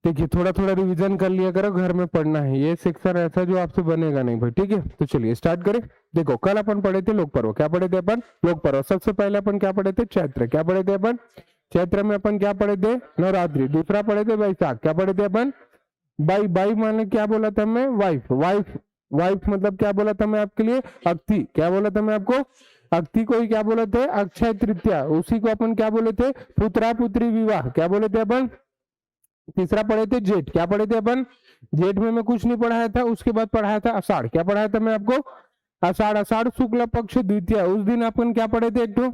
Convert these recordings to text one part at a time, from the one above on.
देखिए थोड़ा थोड़ा रिवीजन कर लिया करो, घर में पढ़ना है, ये सेक्शन ऐसा जो आपसे बनेगा नहीं भाई, ठीक है। तो चलिए स्टार्ट करें। देखो कल अपन पढ़े थे लोक पर्व, क्या पढ़े थे अपन? लोक पर्व। सबसे पहले अपन क्या पढ़े थे? चैत्र। क्या पढ़े थे अपन? चैत्र में अपन क्या पढ़े थे? नवरात्रि। दूसरा पढ़े थे बैसाख। क्या पढ़े थे अपन? बाई। बाई माने क्या बोला था मैं? वाइफ। वाइफ। वाइफ मतलब क्या बोला था मैं आपके लिए? अक्ति। क्या बोला था मैं आपको? अक्ति को ही क्या बोले थे? अक्षय तृतीया। उसी को अपन क्या बोले थे? पुत्रा पुत्री विवाह। क्या बोले थे अपन? तीसरा पढ़े थे जेठ। क्या पढ़े थे अपन? जेठ में मैं कुछ नहीं पढ़ाया था, उसके बाद पढ़ाया था आषाढ़। क्या पढ़ाया था मैं आपको? आषाढ़। आषाढ़ शुक्ल पक्ष द्वितीया, उस दिन अपन क्या पढ़े थे? एक तो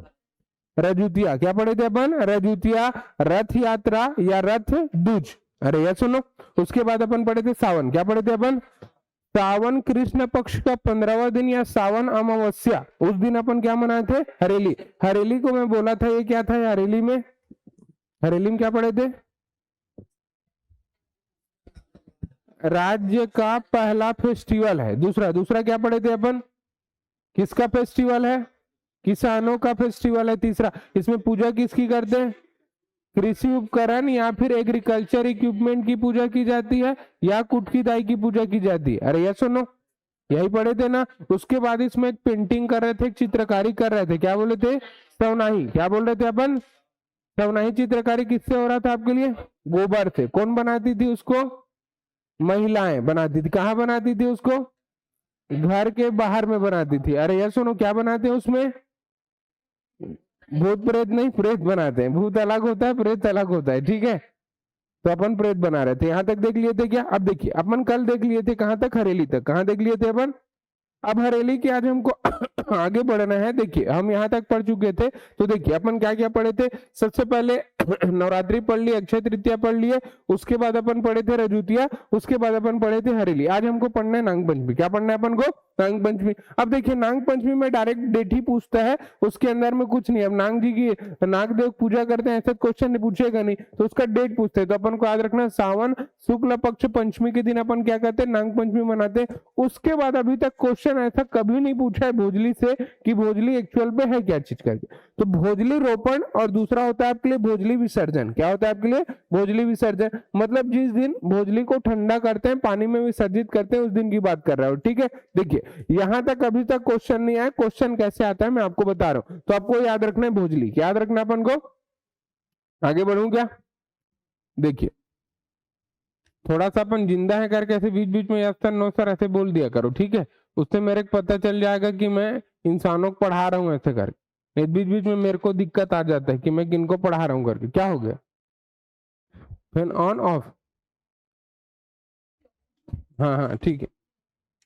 रजुतिया। क्या पढ़े थे अपन? रजुतिया, रथ यात्रा या रथ दूज। अरे ये सुनो। उसके बाद अपन पढ़े थे सावन। क्या पढ़े थे अपन? सावन कृष्ण पक्ष का 15वां दिन या सावन अमावस्या, उस दिन अपन क्या मनाए थे? हरेली। हरेली को मैं बोला था, ये क्या था? हरेली में, हरेली में क्या पढ़े थे? राज्य का पहला फेस्टिवल है। दूसरा, दूसरा क्या पढ़े थे अपन? किसका फेस्टिवल है? किसानों का फेस्टिवल है। तीसरा, इसमें पूजा किसकी करते हैं? कृषि उपकरण या फिर एग्रीकल्चर इक्विपमेंट की पूजा की जाती है, या कुटकी दाई की पूजा की जाती है। अरे ये सुनो, यही पढ़े थे ना। उसके बाद इसमें एक पेंटिंग कर रहे थे, एक चित्रकारी कर रहे थे, क्या बोले थे? सवनाही। क्या बोल रहे थे अपन? सवनाही चित्रकारी किससे हो रहा था आपके लिए? गोबर से। कौन बनाती थी उसको? महिलाएं बनाती थी। कहाँ बनाती थी उसको? घर के बाहर में बनाती थी। अरे यार सुनो, क्या बनाते हैं उसमें? भूत प्रेत नहीं, प्रेत बनाते हैं। भूत अलग होता है, प्रेत अलग होता है, ठीक है। तो अपन प्रेत बना रहे थे। यहां तक देख लिए थे क्या? अब देखिए, अपन कल देख लिए थे कहां तक? हरेली तक। कहां देख लिए थे अपन? अब हरेली की आज हमको आगे बढ़ना है। देखिए हम यहाँ तक पढ़ चुके थे, तो देखिए अपन क्या क्या पढ़े थे। सबसे पहले नवरात्रि पढ़ लिए, अक्षय तृतीया पढ़ लिए, उसके बाद अपन पढ़े थे रजुतिया, उसके बाद अपन पढ़े थे हरेली। आज हमको पढ़ना है नाग पंचमी। क्या पढ़ना है अपन को? नाग पंचमी। अब देखिए नाग पंचमी में डायरेक्ट डेट ही पूछता है, उसके अंदर में कुछ नहीं। अब नाग जी की, नाग देव पूजा करते हैं, ऐसा क्वेश्चन नहीं पूछेगा नहीं, तो उसका डेट पूछते हैं। तो अपन को याद रखना, सावन शुक्ल पक्ष पंचमी के दिन अपन क्या करते हैं? नाग पंचमी मनाते हैं। उसके बाद अभी तक क्वेश्चन ऐसा कभी नहीं पूछा है भोजली से कि भोजली एक्चुअल पे है क्या चीज करके। तो भोजली रोपण, और दूसरा होता है आपके लिए भोजली विसर्जन। क्या होता है आपके लिए? भोजली विसर्जन मतलब जिस दिन भोजली को ठंडा करते हैं, पानी में विसर्जित करते हैं, उस दिन की बात कर रहा हूं, ठीक है। देखिए यहां तक अभी तक क्वेश्चन नहीं आया। क्वेश्चन कैसे आता है मैं आपको बता रहा हूं। तो आपको याद रखना है भोजली। क्या याद रखना है अपन को? आगे बढ़ू क्या? देखिए थोड़ा सा अपन जिंदा है करके ऐसे बीच बीच में यस सर नो सर ऐसे बोल दिया करो, ठीक है। उससे मेरे को पता चल जाएगा कि मैं इंसानों को पढ़ा रहा हूँ ऐसे करके। बीच बीच में मेरे को दिक्कत आ जाता है कि मैं किनको पढ़ा रहा हूँ करके। क्या हो गया? Fan on off? हाँ हाँ ठीक है।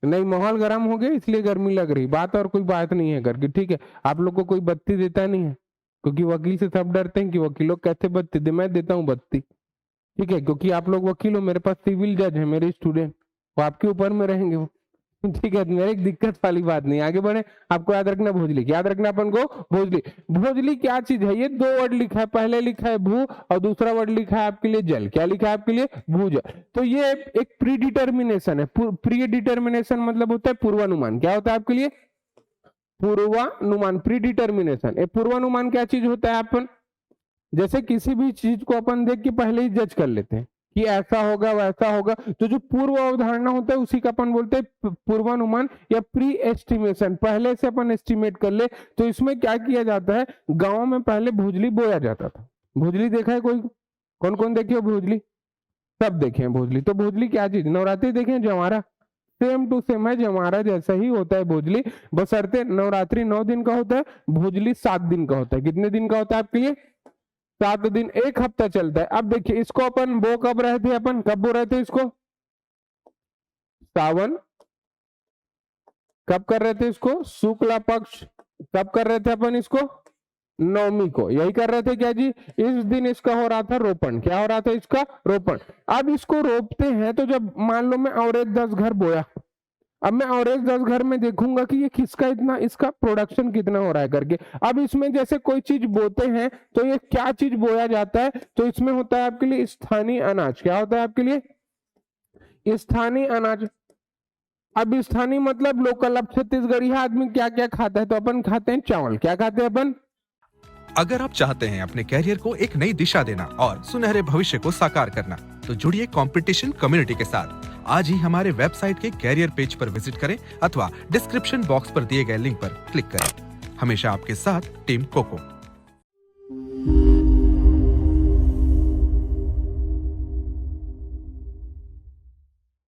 नहीं, माहौल गर्म हो गया इसलिए गर्मी लग रही, बात और कोई बात नहीं है करके, ठीक है। आप लोग को कोई बत्ती देता नहीं है, क्योंकि वकील से सब डरते हैं कि वकील लोग कैसे बत्ती दे। मैं देता हूँ बत्ती, ठीक है, क्योंकि आप लोग वकील हो, मेरे पास सिविल जज है, मेरे स्टूडेंट, वो आपके ऊपर में रहेंगे वो, ठीक है। मेरे एक दिक्कत वाली बात नहीं। आगे बढ़े। आपको याद रखना भोजली। याद रखना अपन को भोजली। भोजली क्या चीज है? ये दो वर्ड लिखा है, पहले लिखा है भू और दूसरा वर्ड लिखा है आपके लिए जल। क्या लिखा है आपके लिए? भूजल। तो ये एक प्री डिटर्मिनेशन है। प्री डिटर्मिनेशन मतलब होता है पूर्वानुमान। क्या होता है आपके लिए? पूर्वानुमान, प्री डिटर्मिनेशन। पूर्वानुमान क्या चीज होता है? अपन जैसे किसी भी चीज को अपन देख के पहले ही जज कर लेते हैं कि ऐसा होगा वैसा होगा, तो जो पूर्व अवधारणा होता है उसी का अपन बोलते हैं पूर्वानुमान या प्री एस्टिमेशन। पहले से अपन एस्टिमेट कर ले। तो इसमें क्या किया जाता है? गांव में पहले भोजली बोया जाता था। भोजली देखा है कोई? कौन कौन देखे हो भोजली? सब देखे हैं भोजली। तो भोजली क्या चीज? नवरात्रि देखे हैं? जवारा सेम टू सेम है, जवारा जैसा ही होता है भोजली, बशर्ते नवरात्रि 9 दिन का होता है, भोजली 7 दिन का होता है। कितने दिन का होता है आपके लिए? 7 दिन, एक हफ्ता चलता है। अब देखिए इसको अपन बो कब रहे थे? अपन कब बो रहे थे इसको? सावन। कब कर रहे थे इसको? शुक्ला पक्ष। कब कर रहे थे अपन इसको? नवमी को। यही कर रहे थे क्या जी? इस दिन इसका हो रहा था रोपण। क्या हो रहा था इसका? रोपण। अब इसको रोपते हैं तो जब मान लो मैं एवरेज 10 घर बोया, अब मैं एवरेज 10 घर में देखूंगा कि ये किसका इतना, इसका प्रोडक्शन कितना हो रहा है करके। अब इसमें जैसे कोई चीज बोते हैं तो ये क्या चीज बोया जाता है? तो इसमें होता है आपके लिए स्थानीय अनाज। क्या होता है आपके लिए? स्थानीय अनाज। अब स्थानीय मतलब लोकल। अब छत्तीसगढ़ी आदमी क्या क्या खाता है? तो अपन खाते हैं चावल। क्या खाते हैं अपन? अगर आप चाहते हैं अपने कैरियर को एक नई दिशा देना और सुनहरे भविष्य को साकार करना, तो जुड़िए कंपटीशन कम्युनिटी के साथ। आज ही हमारे वेबसाइट के कैरियर पेज पर विजिट करें अथवा डिस्क्रिप्शन बॉक्स पर दिए गए लिंक पर क्लिक करें। हमेशा आपके साथ टीम कोको।